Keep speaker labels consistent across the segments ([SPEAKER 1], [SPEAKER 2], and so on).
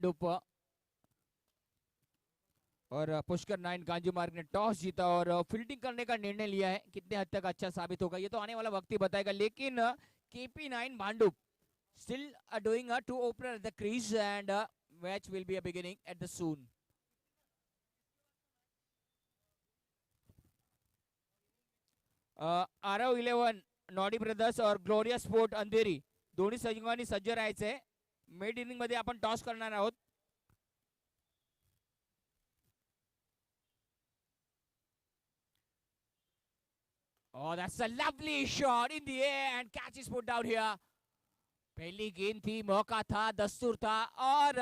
[SPEAKER 1] डुप और पुष्कर नाइन कांजू मार्ग ने टॉस जीता और फील्डिंग करने का निर्णय लिया है। कितने हद तक अच्छा साबित होगा ये तो आने वाला वक्त ही बताएगा, लेकिन KP nine Bhandup still doing a two opener at the crease and match will be a beginning at the soon. Aarav 11 Noddy brothers और ग्लोरिया स्पोर्ट अंधेरी दोन्ही संघांनी सज्ज राहायचंय. मिड इनिंग मध्ये आपण टॉस करणार आहोत. Oh, that's a lovely shot in the air and catch is put down here. पहली गेंद थी, मौका था, दस्तूर था और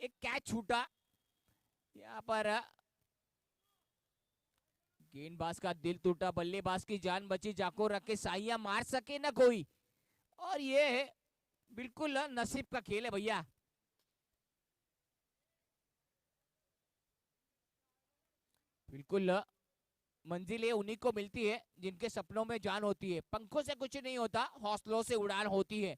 [SPEAKER 1] एक कैच छूटा. यहाँ पर गेंदबाज का दिल टूटा, बल्लेबाज की जान बची. जाको रख के साइया मार सके ना कोई, और ये बिल्कुल नसीब का खेल है भैया. बिल्कुल मंजिल ये उन्हीं को मिलती है जिनके सपनों में जान होती है. पंखों से कुछ नहीं होता, हौसलों से उड़ान होती है.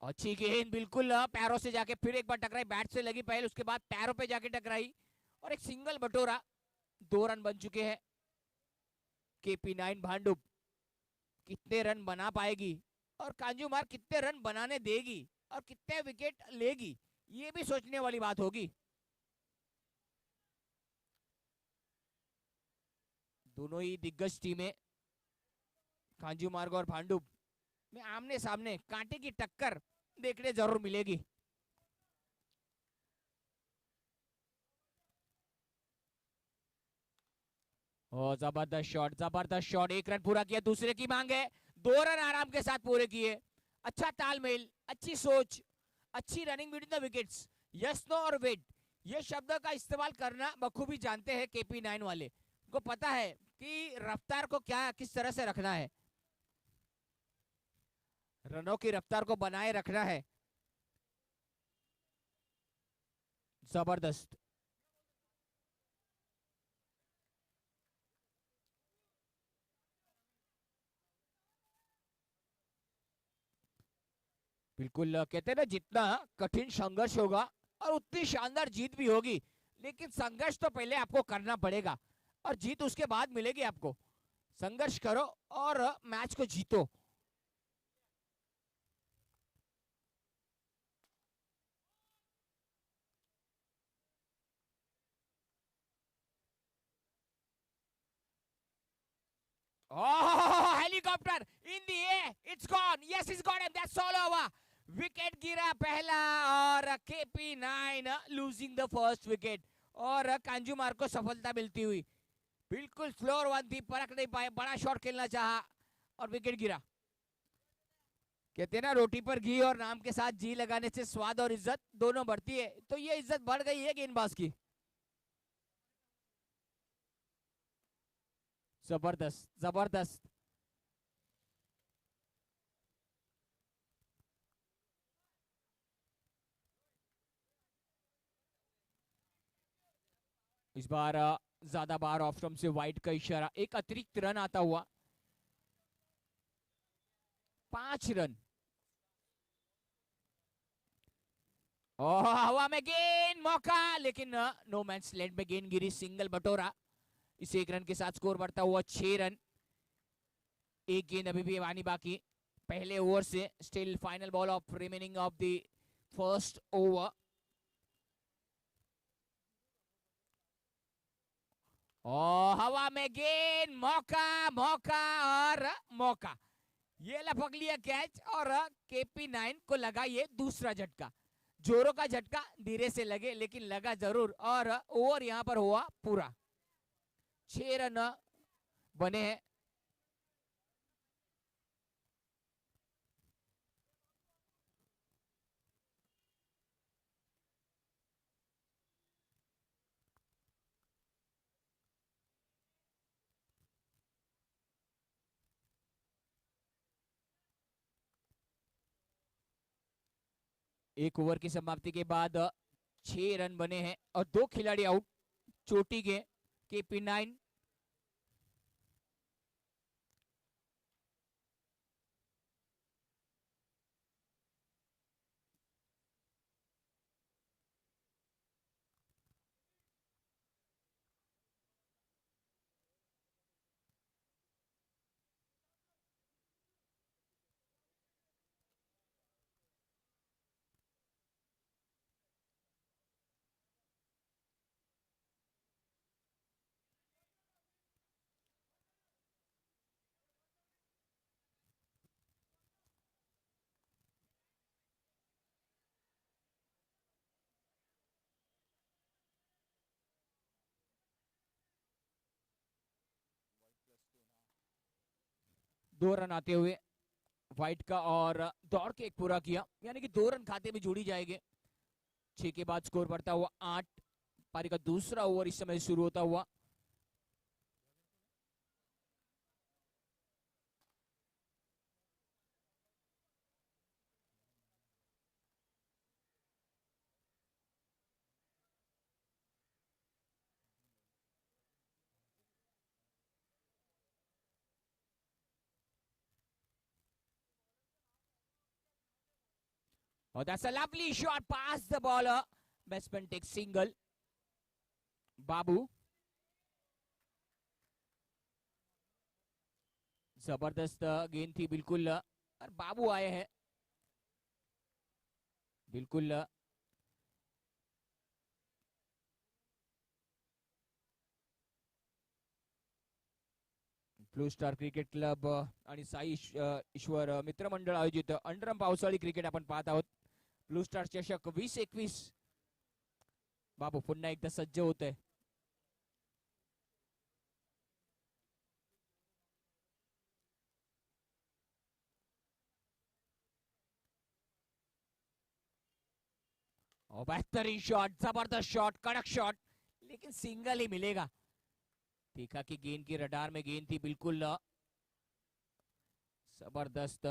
[SPEAKER 1] अच्छी गेंद बिल्कुल पैरों से जाके फिर एक बार टकराई. बैट से लगी पहले, उसके बाद पैरों पे जाके टकराई और एक सिंगल बटोरा. 2 रन बन चुके हैं. केपी नाइन भांडुप कितने रन बना पाएगी और कांजूमार कितने रन बनाने देगी और कितने विकेट लेगी, ये भी सोचने वाली बात होगी. दोनों ही दिग्गज टीमें कांजूमार्ग और भांडुप में आमने सामने कांटे की टक्कर देखने जरूर मिलेगी. ओ जबरदस्त शॉट, जबरदस्त शॉट. 1 रन पूरा किया, दूसरे की मांग है. 2 रन आराम के साथ पूरे किए. अच्छा तालमेल, अच्छी सोच, अच्छी running between the wickets. Yes no और वेट, ये शब्द का इस्तेमाल करना बखूबी जानते हैं केपी नाइन वाले. को पता है कि रफ्तार को क्या किस तरह से रखना है, रनों की रफ्तार को बनाए रखना है. जबरदस्त. बिल्कुल कहते हैं ना, जितना कठिन संघर्ष होगा और उतनी शानदार जीत भी होगी, लेकिन संघर्ष तो पहले आपको करना पड़ेगा और जीत उसके बाद मिलेगी आपको. संघर्ष करो और मैच को जीतो. Oh, helicopter in the air. It's gone. Yes, it's got him. That's all over. Wicket गिरा पहला और KP nine losing the first wicket. और कांजूमार को सफलता मिलती हुई. बिल्कुल फ्लोर वन थी, परख नहीं पाए, बड़ा शॉट खेलना चाहा और विकेट गिरा. कहते हैं ना, रोटी पर घी और नाम के साथ जी लगाने से स्वाद और इज्जत दोनों बढ़ती है. तो ये इज्जत बढ़ गई है गेंदबाज की. जबरदस्त, जबरदस्त. इस बार ज्यादा बार ऑफ स्टंप से वाइड का इशारा. एक अतिरिक्त रन आता हुआ. 5 रन. हवा में गेंद, मौका, लेकिन नो मैच लैंड में गेंद गिरी. सिंगल बटोरा. इस 1 रन के साथ स्कोर बढ़ता हुआ 6 रन. एक गेंद अभी भी आनी बाकी पहले ओवर से. Still final ball of remaining of the first over. हवा में गेंद, मौका, मौका और मौका. ये लपक लिया कैच और केपी नाइन को लगा ये दूसरा झटका. जोरों का झटका धीरे से लगे, लेकिन लगा जरूर और ओवर यहां पर हुआ पूरा. 6 रन बने हैं. एक ओवर की समाप्ति के बाद 6 रन बने हैं और 2 खिलाड़ी आउट. चोटी के केपी नाइन. 2 रन आते हुए व्हाइट का, और दौड़ के एक पूरा किया, यानी कि 2 रन खाते में जोड़ी जाएंगे। 6 के बाद स्कोर बढ़ता हुआ 8। पारी का दूसरा ओवर इस समय शुरू होता हुआ। Oh, that's a lovely shot past the bowler. Batsman takes single. बाबू, जबरदस्त गेंद थी बिल्कुल, और बाबू आए हैं बिल्कुल। ब्लू स्टार क्रिकेट क्लब आणि साई ईश्वर मित्रमंडळ आयोजित अंडरम पावसाळी क्रिकेट आपण पाहत आहोत. ब्लू स्टार चषक 2021. बाबू पुन्हा एकदा सज्ज होत आहे. बेहतरीन शॉट, जबरदस्त शॉट, कड़क शॉट, लेकिन सिंगल ही मिलेगा. देखा कि गेंद की रडार में गेंद थी बिल्कुल जबरदस्त,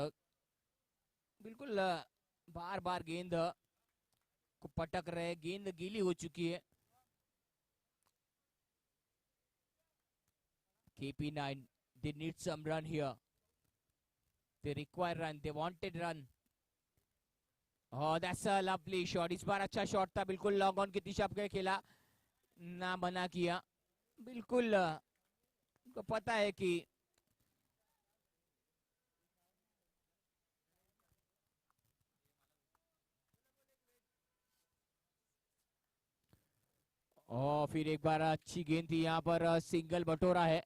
[SPEAKER 1] बिल्कुल बार बार गेंद को पटक रहे, गेंद गीली हो चुकी है. KP9, they need some run here. They require run, they wanted run. Oh, that's a lovely shot. इस बार अच्छा शॉट था, बिल्कुल लॉन्ग ऑन की दिशा पे खेला, ना मना किया. बिल्कुल उनको पता है कि फिर एक बार अच्छी गेंद थी, यहाँ पर सिंगल बटोरा है.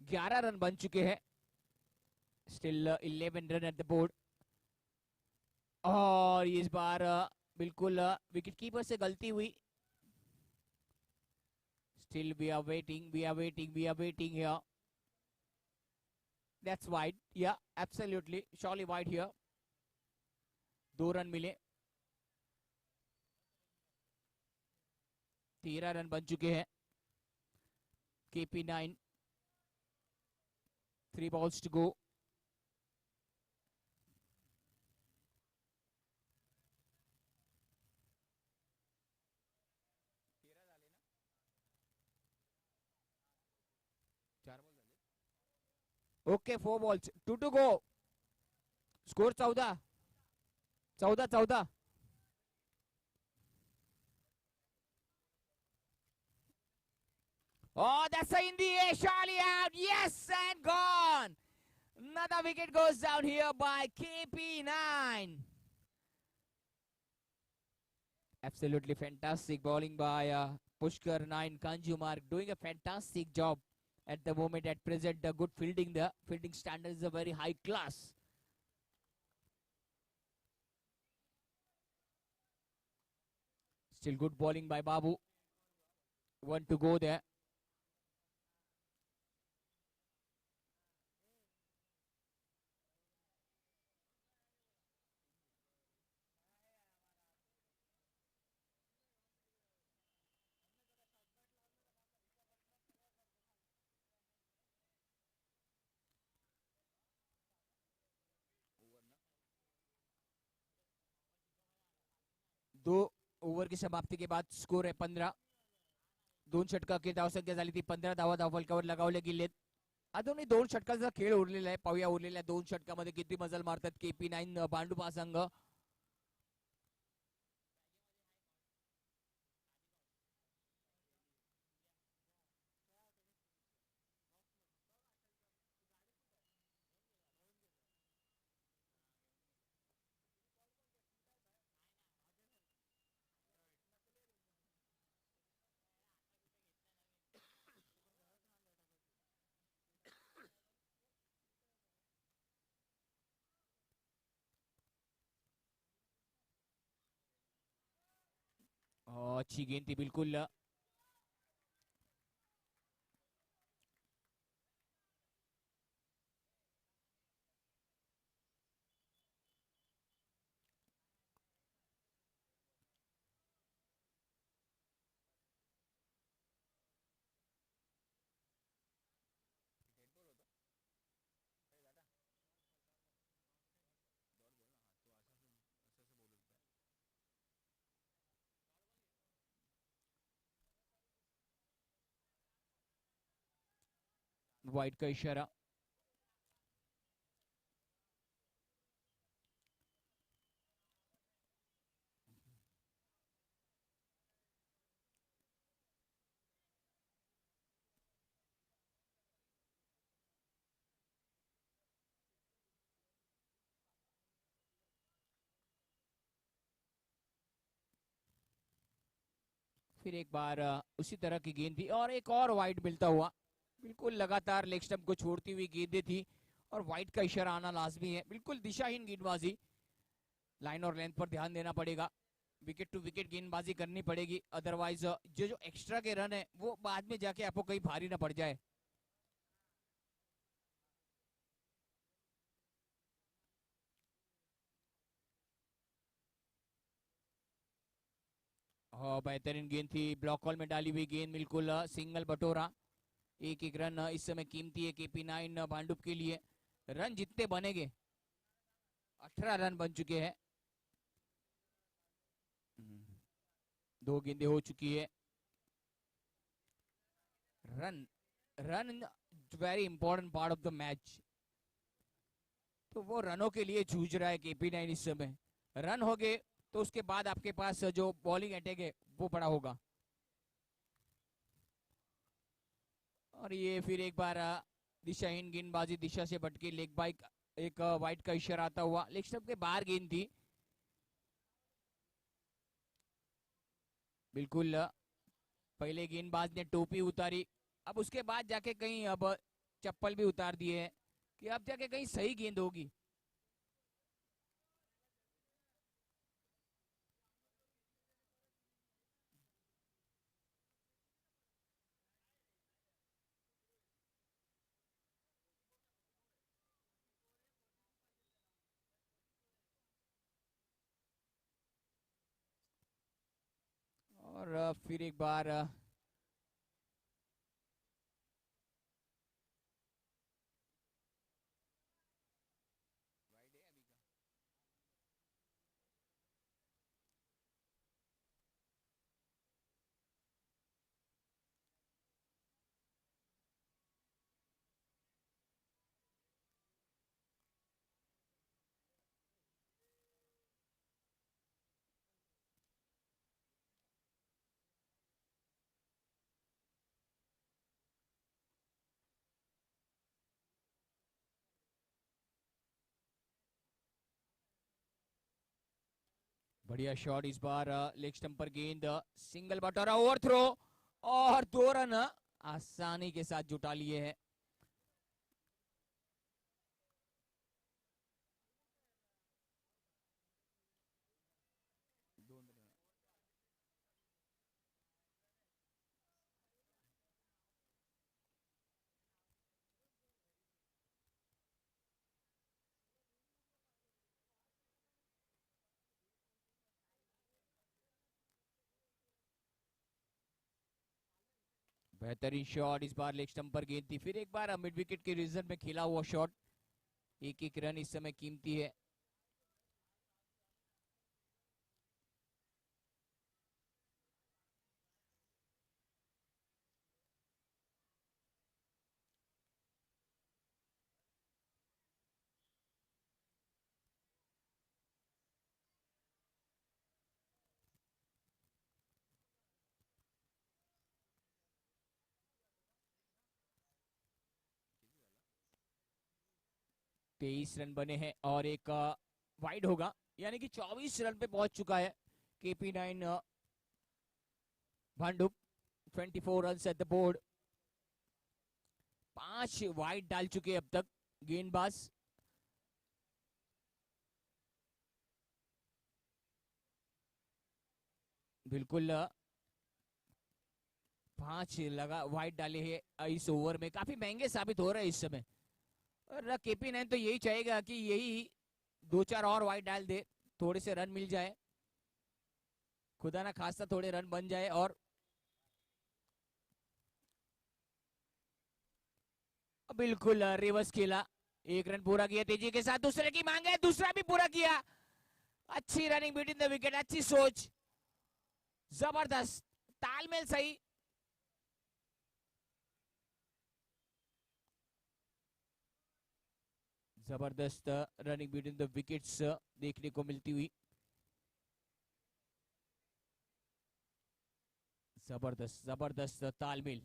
[SPEAKER 1] ग्यारह रन बन चुके हैं. Still 11 run at the board. और इस बार बिल्कुल विकेट कीपर से गलती हुई. Still we are waiting, we are waiting, we are waiting here. That's wide. Yeah, absolutely. Surely wide here. 2 run मिले. 13 रन बन चुके हैं. KP9. 3 balls to go. Okay, 4 balls. 2 to go. Score 14. 14. Oh, that's in the air. Surely out. Yes, and gone. Another wicket goes down here by KP9. Absolutely fantastic bowling by Pushkar 9. Kanjumar doing a fantastic job at the moment. At present, the good fielding. The fielding standard is a very high class. Still good bowling by Babu. 1 to go there. दो over की समाप्ती के बाद score आहे 15. 2 षटकांची धावसंख्या झाली ती 15 धावा धावफलकावर लगावले गेलेत. अजूनही 2 षटकांचा खेळ उरलेला आहे. पाहूया उरलेल्या 2 षटकामध्ये किती मजल मारतात KP9 भांडुपा संघ. अच्छी गेंद थी बिल्कुल। वाइड का इशारा। फिर एक बार उसी तरह की गेंद थी और एक और वाइड मिलता हुआ। बिल्कुल लगातार लेग स्टंप को छोड़ती हुई गेंदें थी और वाइड का इशारा आना लाजमी है। बिल्कुल दिशाहीन गेंदबाजी, लाइन और लेंथ पर ध्यान देना पड़ेगा। विकेट टू विकेट गेंदबाजी करनी पड़ेगी, अदरवाइज जो एक्स्ट्रा के रन है वो बाद में जाके आपको कहीं भारी ना पड़ जाए। हाँ, बेहतरीन गेंद थी, ब्लॉक कॉल में डाली हुई गेंद, बिल्कुल सिंगल बटोरा। एक एक रन इस समय कीमती है KP9 भांडुप के लिए। रन जितने बनेंगे, 18 रन बन चुके हैं। दो गेंदें हो चुकी है। Run run very important part of the match. तो वो रनों के लिए जूझ रहा है KP9 इस समय। रन हो गए तो उसके बाद आपके पास जो बॉलिंग अटैक है वो बड़ा होगा। और ये फिर एक बार दिशाहीन गेंदबाजी, दिशा से भटके, लेग बाइक, एक वाइड का इशारा आता हुआ। लेग स्टंप के बाहर गेंद थी बिल्कुल। पहले गेंदबाज ने टोपी उतारी, अब उसके बाद जाके कहीं अब चप्पल भी उतार दिए है कि अब जाके कहीं सही गेंद होगी। और फिर एक बार बढ़िया शॉट इस बार, लेग स्टंप पर गेंद, सिंगल बटोरा, ओवर थ्रो और 2 रन आसानी के साथ जुटा लिए हैं। बेहतरीन शॉट इस बार, लेग स्टंप पर गेंद थी, फिर एक बार मिड विकेट के रीजन में खेला हुआ शॉट। एक एक रन इस समय कीमती है। 23 रन बने हैं और एक वाइड होगा, यानी कि 24 रन पे पहुंच चुका है KP9 Bhandup. 24 run at the board. 5 wide डाल चुके अब तक गेंदबाज। बिल्कुल 5 लगा वाइड डाले हैं इस ओवर में, काफी महंगे साबित हो रहे हैं इस समय। और KP9 तो यही चाहेगा कि यही 2-4 और वाइड डाल दे, थोड़े से रन मिल जाए, खुदा ना खास्ता थोड़े रन बन जाए। और बिल्कुल रिवर्स खेला, 1 रन पूरा किया तेजी के साथ, दूसरे की मांग है, दूसरा भी पूरा किया। अच्छी रनिंग बिटवीन द विकेट, अच्छी सोच, जबरदस्त तालमेल सही। जबरदस्त रनिंग बिटवीन द विकेट्स देखने को मिलती हुई, जबरदस्त जबरदस्त तालमेल।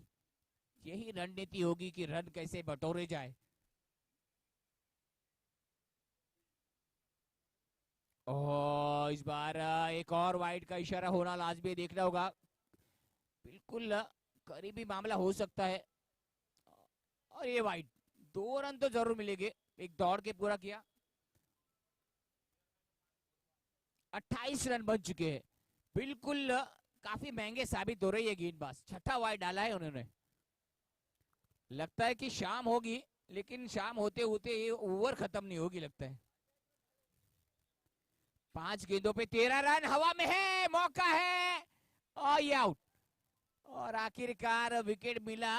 [SPEAKER 1] यही रणनीति होगी कि रन कैसे बटोरे जाए। ओह, इस बार एक और वाइड का इशारा होना लाजमी देखना होगा, बिल्कुल करीबी मामला हो सकता है। और ये वाइड, 2 रन तो जरूर मिलेंगे, एक दौड़ के पूरा किया। 28 रन बन चुके हैं, बिल्कुल काफी महंगे साबित हो रही है गेंदबाज। छठा वाइड डाला है उन्होंने, लगता है कि शाम होगी, लेकिन शाम होते होते ये ओवर खत्म नहीं होगी लगता है। 5 गेंदों पे 13 रन हवा में है, मौका है और ये आउट। और आखिरकार विकेट मिला।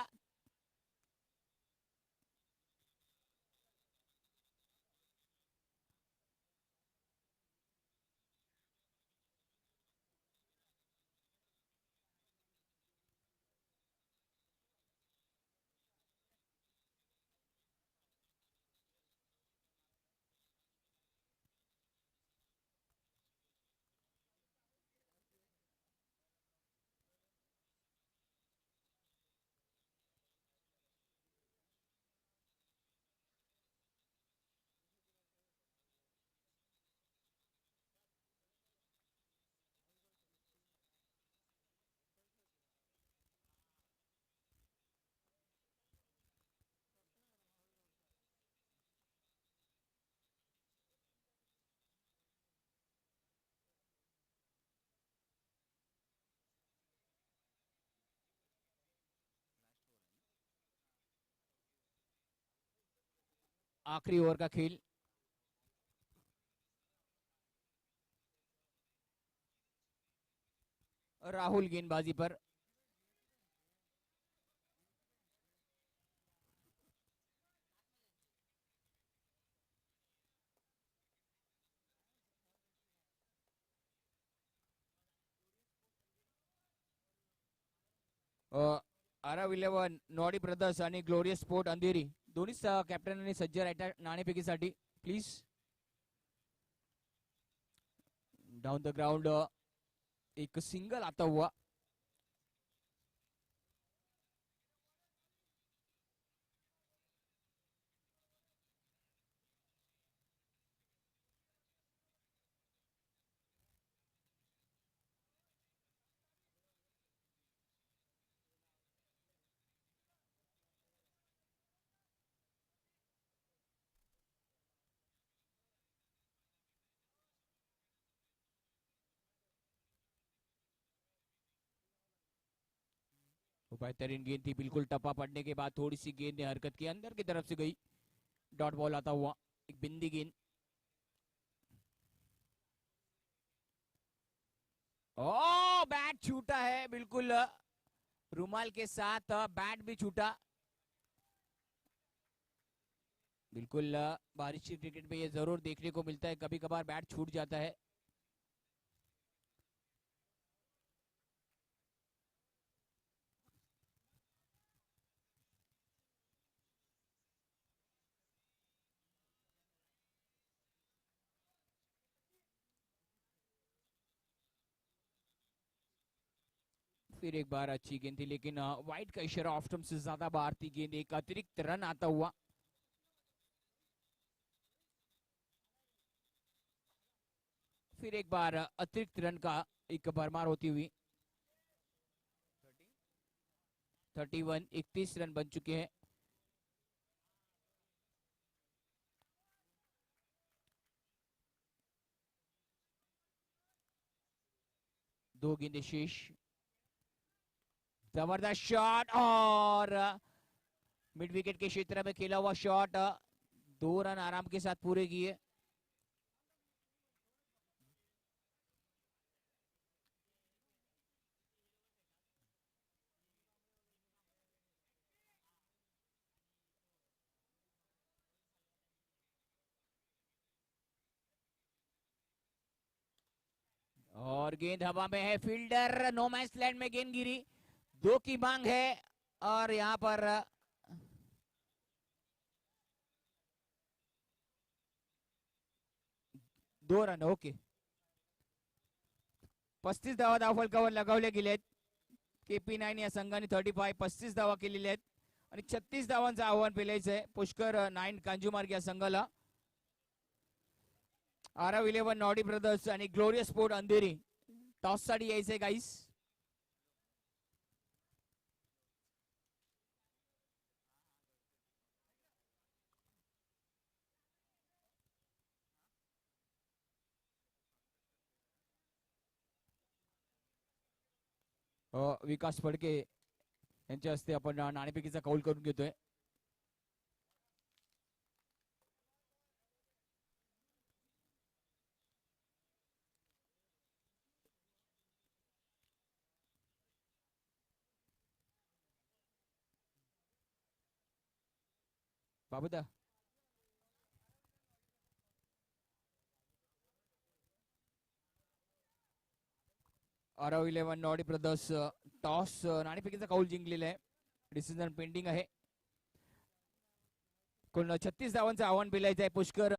[SPEAKER 1] आखिरी ओवर का खेल, राहुल गेंदबाजी पर। आरव 11 नॉडी ब्रदर्स आणि ग्लोरियस स्पोर्ट अंधेरी दोन्ही कॅप्टनांनी सज्ज राहतात नाणेफेकीसाठी प्लीज। डाउन द ग्राउंड एक सिंगल आता हुआ। वो बेहतरीन गेंद थी, बिल्कुल टप्पा पड़ने के बाद थोड़ी सी गेंद ने हरकत की, अंदर की तरफ से गई, डॉट बॉल आता हुआ, एक बिंदी गेंद। ओ बैट छूटा है, बिल्कुल रुमाल के साथ बैट भी छूटा। बिल्कुल बारिश की क्रिकेट में ये जरूर देखने को मिलता है, कभी कभार बैट छूट जाता है। फिर एक बार अच्छी गेंद थी, लेकिन वाइड का इशारा ऑफ स्टंप से ज्यादा बाहर थी गेंद, एक अतिरिक्त रन आता हुआ। फिर एक बार अतिरिक्त रन का एक भरमार होती हुई। 31 31 रन बन चुके हैं। दो गेंदें शेष, जबरदस्त शॉट और मिड विकेट के क्षेत्र में खेला हुआ शॉट, 2 रन आराम के साथ पूरे किए। और गेंद हवा में है, फील्डर नो मैच लैंड में गेंद गिरी, 2 की मांग है और यहां पर 2 रन। ओके, 35 धावा धावफलकावर लगावल्या गेलेत. KP9 या संघाने 35 धावा केलेल्या आहेत आणि 36 धावांचं आव्हान पेलायचं आहे पुष्कर 9 कांजूमार्ग या संघाला. आरव 11 नॉडी ब्रदर्स आणि ग्लोरियस स्पोर्ट अंधेरी टॉस साठी यायचंय गाईस. विकास फडके यांच्या हस्ते आपण नाणेफेकीचा कौल करून घेतोय. Babuda Aarav 11 Noddy brothers toss नाणेफेकीचा कौल जिंकलेला आहे. डिसिजन पेंडिंग आहे. कोण 36 धावांचं आव्हान पेलायचं आहे Pushkar.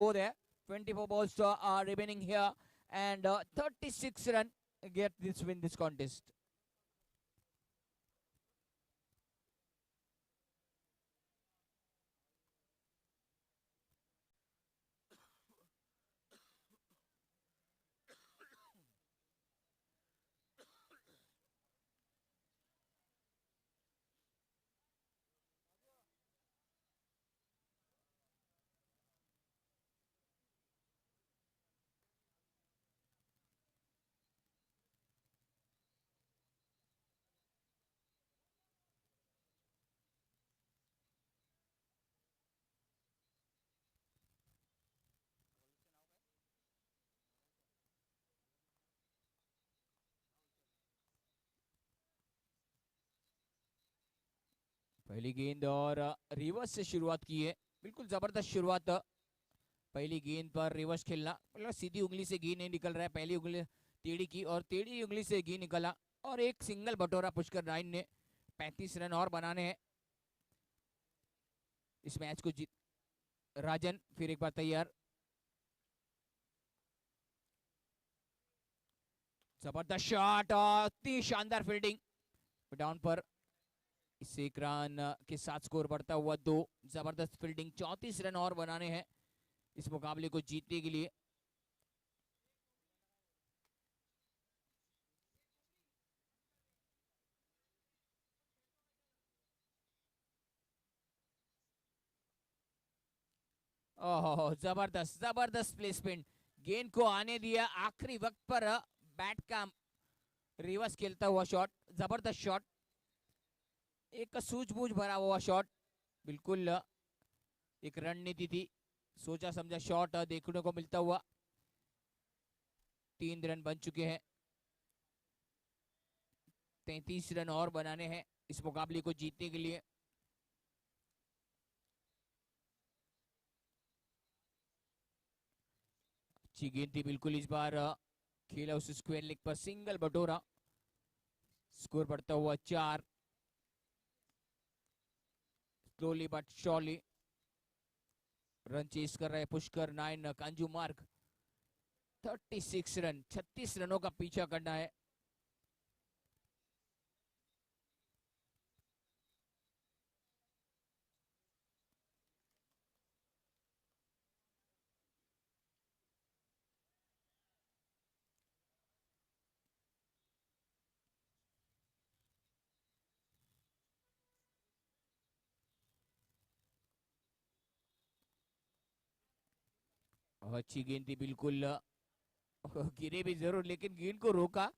[SPEAKER 1] Go there. 24 balls are remaining here, and 36 run get this win this contest. पहली गेंद और रिवर्स से शुरुआत की है, बिल्कुल जबरदस्त शुरुआत. पहली गेंद पर रिवर्स खेलना, मतलब सीधी उंगली से घी नहीं निकल रहा है, पहली उंगली टेढ़ी की और टेढ़ी उंगली से घी निकला और एक सिंगल बटोरा पुष्कर नाइन ने। 35 रन और बनाने हैं इस मैच को जीत। राजन फिर एक बार तैयार, जबरदस्त शॉट और इतनी शानदार फील्डिंग डाउन पर। इससे एक रन के साथ स्कोर बढ़ता हुआ 2। जबरदस्त फील्डिंग, 34 रन और बनाने हैं इस मुकाबले को जीतने के लिए। ओहो जबरदस्त जबरदस्त प्लेसमेंट, गेंद को आने दिया आखिरी वक्त पर, बैट का रिवर्स खेलता हुआ शॉट, जबरदस्त शॉट, एक सूझबूझ भरा हुआ शॉट, बिल्कुल एक रणनीति थी, सोचा समझा शॉट देखने को मिलता हुआ। 3 रन बन चुके हैं, 33 रन और बनाने हैं इस मुकाबले को जीतने के लिए। अच्छी गेंद थी बिल्कुल, इस बार खेला उस स्क्वायर लेग पर, सिंगल बटोरा, स्कोर बढ़ता हुआ 4। Slowly but surely run chase कर रहे पुष्कर नाइन, कांजू मार्ग। 36 रन, 36 रनों का पीछा करना है। अच्छी गेंद थी बिल्कुल, गिरे भी जरूर लेकिन गेंद को रोका।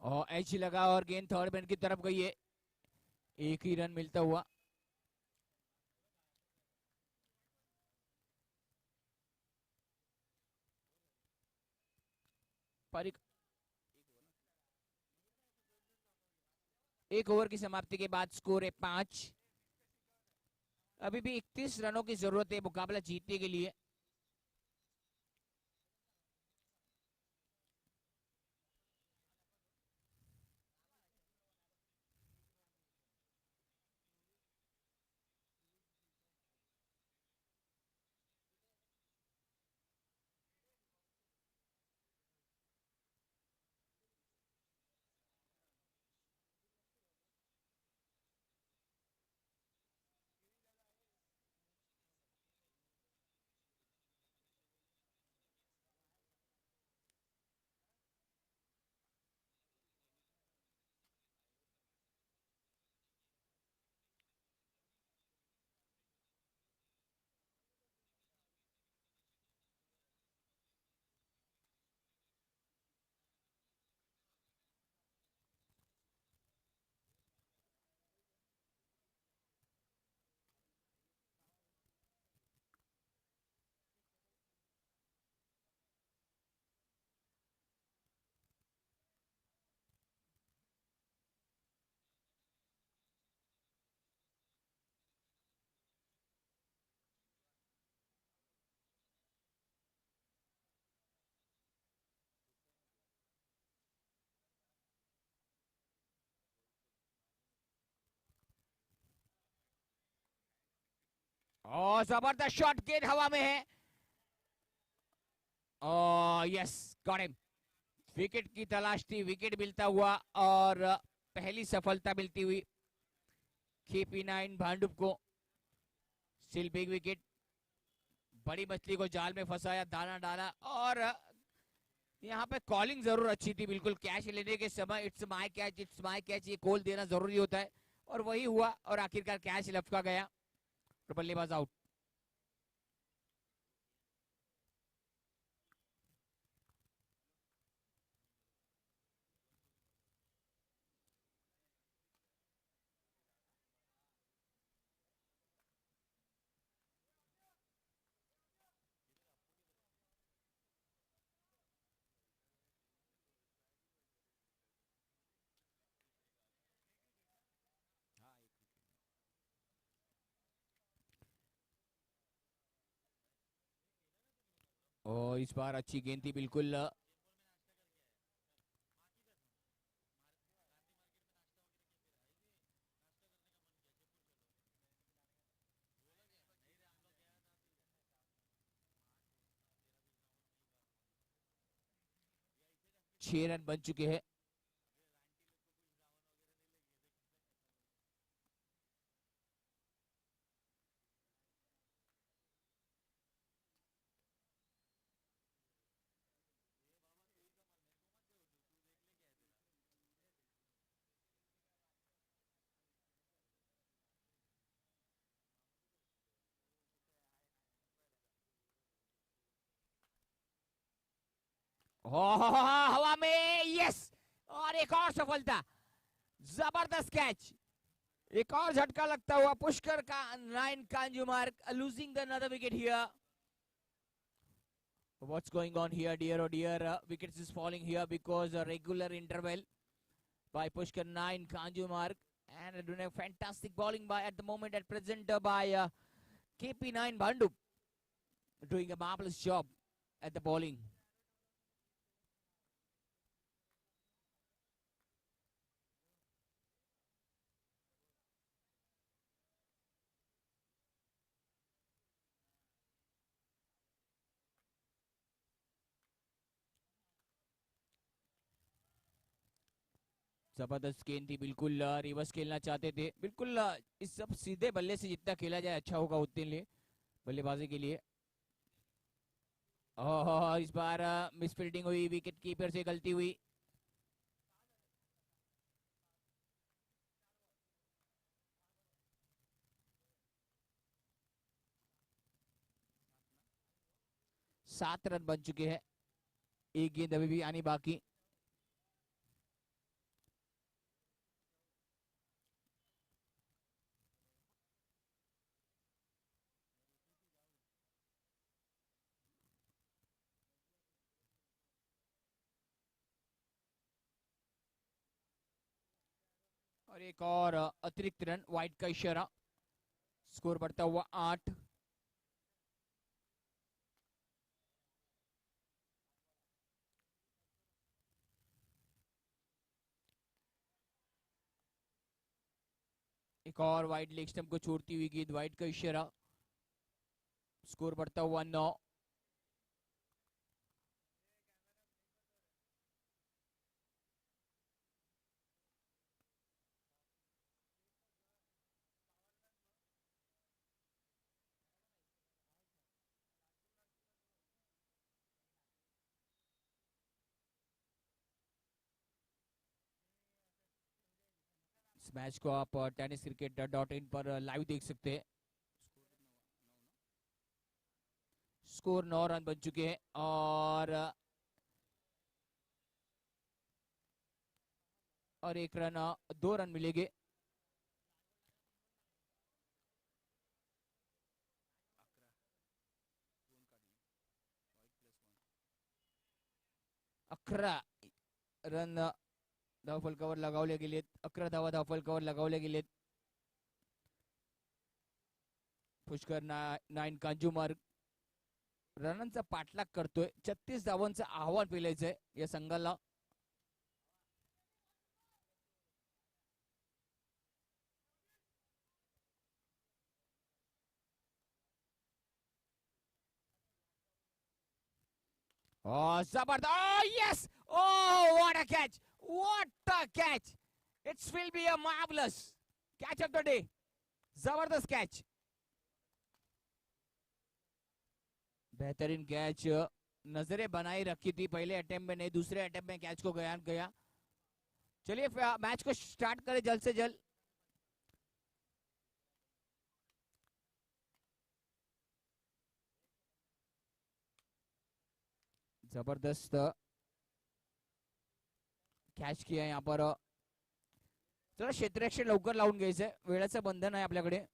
[SPEAKER 1] और एच लगा और गेंद थर्ड मैन की तरफ गई है, एक ही रन मिलता हुआ। पर एक ओवर की समाप्ति के बाद स्कोर है 5। अभी भी 31 रनों की जरूरत है मुकाबला जीतने के लिए। और जबरदस्त शॉट, गेंद हवा में है और यस गॉट हिम। विकेट की तलाश थी, विकेट मिलता हुआ और पहली सफलता मिलती हुई KP9 भांडुप को। स्टिल बिग विकेट, बड़ी मछली को जाल में फंसाया, दाना डाला और यहाँ पे कॉलिंग जरूर अच्छी थी बिल्कुल। कैच लेने के समय it's my catch, it's my catch, ये कॉल देना जरूरी होता है और वही हुआ और आखिरकार कैच लपका गया और बल्लेबाज आउट। और इस बार अच्छी गेंद थी बिल्कुल। छह रन बन चुके हैं। हवा में, यस, और एक और सफलता, जबरदस्त कैच। एक और झटका लगता हुआ पुष्कर का 9 Kanjurmarg losing the another wicket here. What's going on here, dear? Oh dear, wickets is falling here because a regular interval by Pushkar 9 Kanjumarg, and doing a fantastic bowling by at the moment at present by KP9 Bandu, doing a marvelous job at the bowling. जबरदस्त गेंद थी बिल्कुल। Reverse खेलना चाहते थे बिल्कुल। इस सब सीधे बल्ले से जितना खेला जाए अच्छा होगा उतने लिए बल्लेबाजी के लिए। ओह, इस बार मिस फील्डिंग हुई, विकेट कीपर से गलती हुई। सात रन बन चुके हैं, एक गेंद अभी भी आनी बाकी। और एक और अतिरिक्त रन, वाइट का इशारा। स्कोर बढ़ता हुआ 8। एक और वाइड लेग स्टंप को छोड़ती हुई गेंद, वाइड का इशारा। स्कोर बढ़ता हुआ 9। इस मैच को आप tenniscricket.in पर लाइव देख सकते हैं। स्कोर 9 रन बन चुके हैं और एक रन, 2 रन मिलेंगे। अकरा रन धावफलकावर लगावले गेलेत। 11 धावा धावफलकावर लगावले गेलेत। पुष्कर 9 कांजुमार्ग रनांचा पाठलाग करतोय। 36 धावांचं आव्हान पेलायचंय या संघाला। Oh, Zabardast! Oh, yes! Oh, what a catch! What a catch! It will be a marvelous catch of the day. Zabardast catch. बेहतरीन कैच, नजरें बनाई रखी थी पहले अटेम्प्ट में, नहीं दूसरे अटेम्प्ट में कैच को गया। चलिए मैच को स्टार्ट करें जल्द से जल्द। जबरदस्त कॅच किया यहाँ पर। चला क्षेत्ररक्षण लवकर लावून घ्यायचंय, वेळेचं बंधन आहे आपल्याकडे।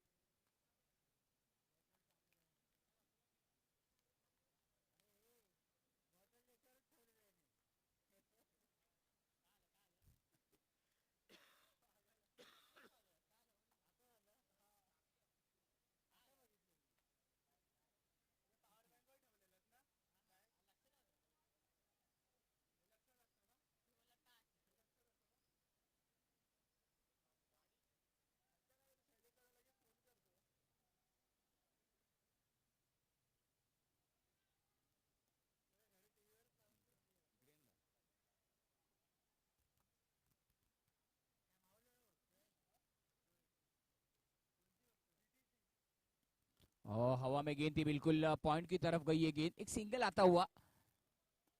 [SPEAKER 1] और हवा में गेंद थी, बिल्कुल पॉइंट की तरफ गई ये गेंद, एक सिंगल आता हुआ।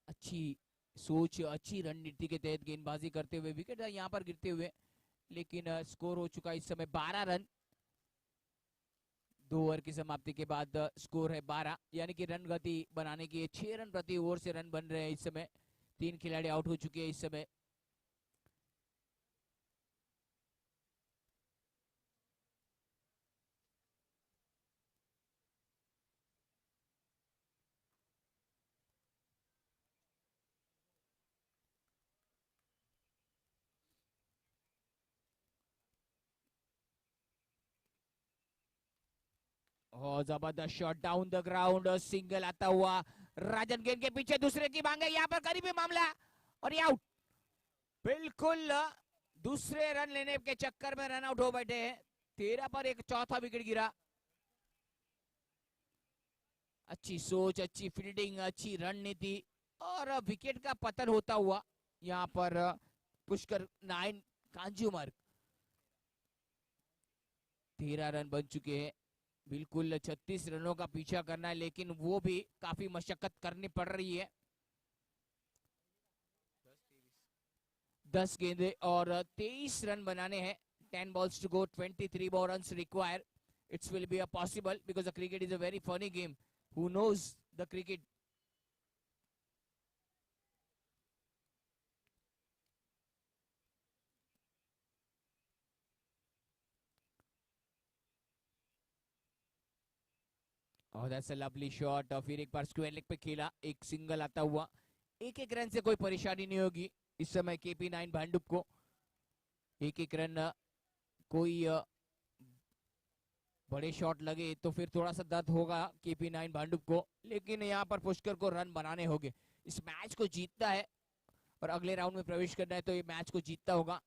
[SPEAKER 1] अच्छी सोच, अच्छी रणनीति के तहत गेंदबाजी करते हुए विकेट यहाँ पर गिरते हुए, लेकिन स्कोर हो चुका इस समय 12 रन। 2 ओवर की समाप्ति के बाद स्कोर है 12, यानी कि रन गति बनाने की 6 रन प्रति ओवर से रन बन रहे हैं इस समय। 3 खिलाड़ी आउट हो चुके हैं इस समय। और जबरदस्त shot down the ground, single आता हुआ। राजन गेंद के पीछे दूसरे की मांगे, यहाँ पर करीबी मामला और ये आउट। बिल्कुल दूसरे रन लेने के चक्कर में रन आउट हो बैठे हैं। 13 पर एक चौथा विकेट गिरा। अच्छी सोच, अच्छी फील्डिंग, अच्छी रणनीति और विकेट का पतन होता हुआ यहाँ पर पुष्कर 9 कांजूमर्ग। 13 रन बन चुके हैं। बिल्कुल 36 रनों का पीछा करना है, लेकिन वो भी काफी मशक्कत करनी पड़ रही है। 10 गेंदे और 23 रन बनाने हैं। 10 balls to go, 23 more runs required. It will be a possible because the cricket is a very funny game. Who knows the cricket? Oh, that's a lovely shot. और फिर एक बार स्क्वायर लेग पे खेला, एक single आता हुआ। एक एक रन से कोई परेशानी नहीं होगी इस समय KP9 भांडुप को। एक एक रन कोई बड़े शॉट लगे तो फिर थोड़ा सा दर्द होगा KP9 भांडुप को, लेकिन यहाँ पर पुष्कर को रन बनाने होंगे। इस मैच को जीतना है और अगले राउंड में प्रवेश करना है, तो ये मैच को जीतना होगा।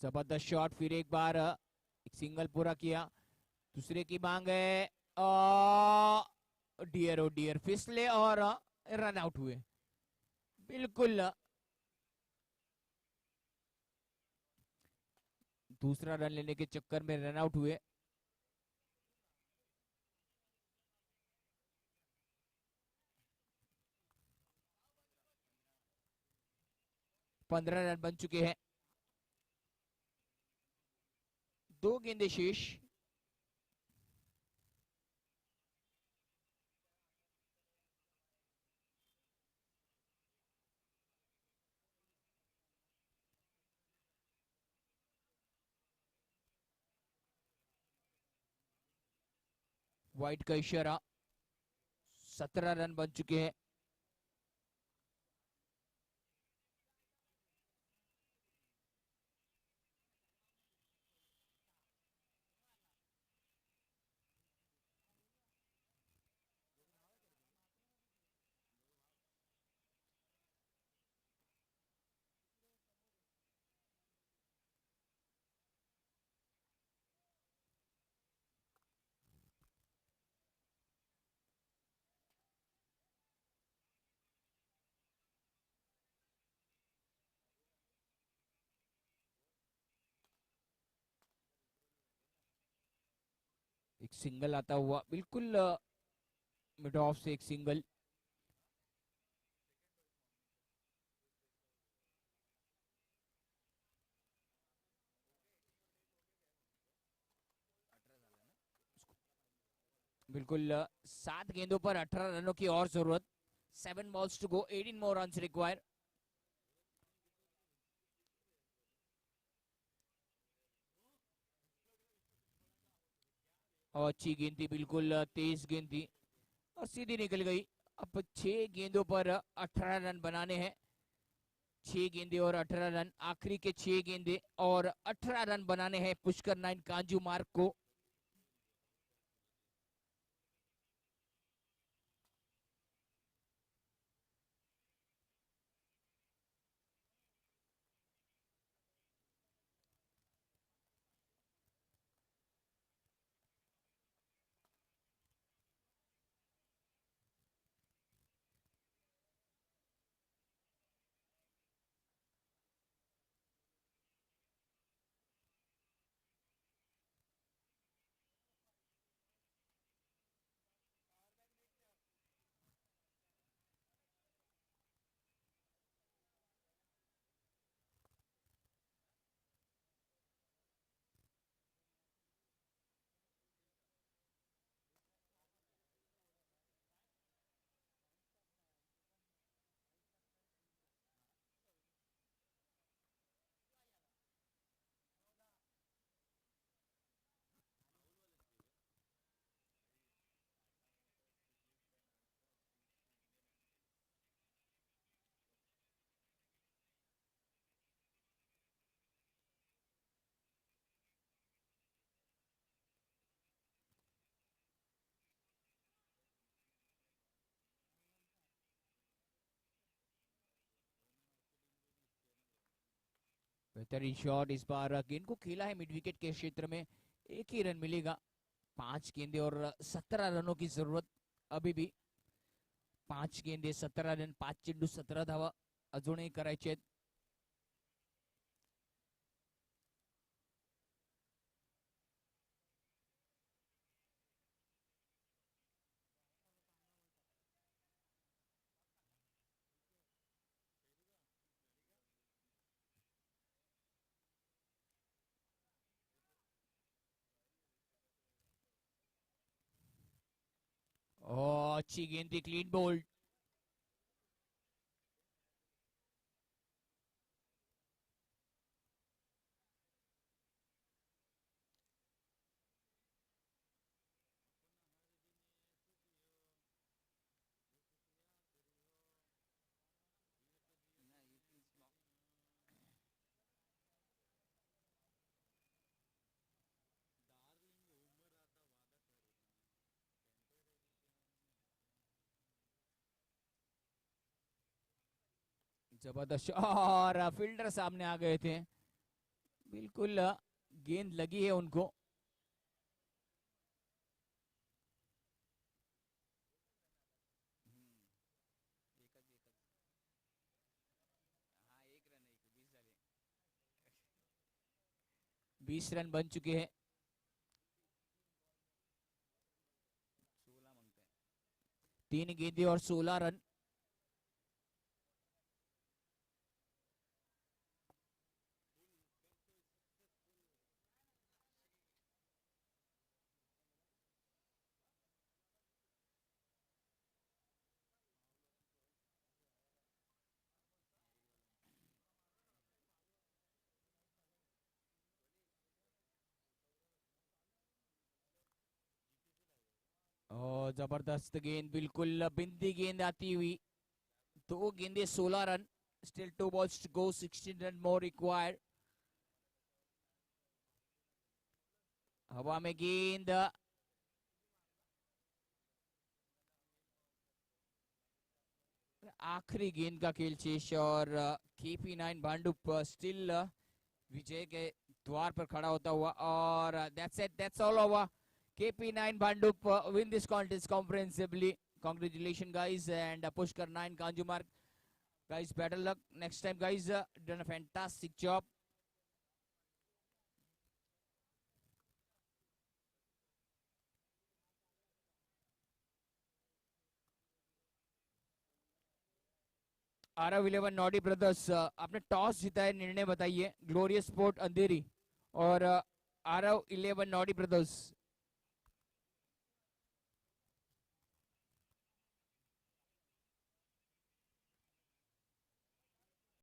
[SPEAKER 1] जबरदस्त शॉट, फिर एक बार एक सिंगल पूरा किया। दूसरे की मांग है, डियर ओ डियर, फिसले और रन आउट हुए। बिल्कुल दूसरा रन लेने के चक्कर में रन आउट हुए। 15 रन बन चुके हैं। 2 गेंदे शेष। वाइट का इशारा। 17 रन बन चुके हैं। एक सिंगल आता हुआ, बिल्कुल मिड ऑफ से एक सिंगल। बिल्कुल 7 गेंदों पर 18 रनों की और जरूरत। 7 balls to go, 18 more runs required. और अच्छी गेंद थी, बिल्कुल तेज गेंद थी और सीधी निकल गई। अब 6 गेंदों पर 18 रन बनाने हैं। 6 गेंदे और 18 रन, आखिरी के 6 गेंदे और 18 रन बनाने हैं पुष्कर 9 कांजू मार्ग को। बेहतरीन शॉट, इस बार गेंद को खेला है मिड विकेट के क्षेत्र में, एक ही रन मिलेगा। 5 गेंदे और 17 रनों की जरूरत अभी भी। 5 गेंदे 17 रन, 5 चेंडू 17 धावा अजूनही करायचे आहेत. अच्छी गेंद थी, क्लीन बोल्ड. जबरदस्त और फील्डर सामने आ गए थे, बिल्कुल गेंद लगी है उनको. बीस रन बन चुके हैं. 3 गेंदे और 16 रन. और जबरदस्त गेंद, बिल्कुल बिंदी गेंद आती हुई. 2 गेंदे 16 run. Still 2 balls to go, 16 run more required. हवा में गेंद, आखिरी गेंद का खेल शेष और KP9 भांडुप स्टिल विजय के द्वार पर खड़ा होता हुआ. और that's it, that's all over. KP9 Bhandup win this contest comprehensively. Congratulations guys, and Pushkar 9 Kanjumar, guys, better luck next time guys. Done a fantastic job. RF11 Noddy brothers, आपने toss जीता है, निर्णय बताइए. ग्लोरियस स्पोर्ट अंधेरी और RF11 Noddy brothers,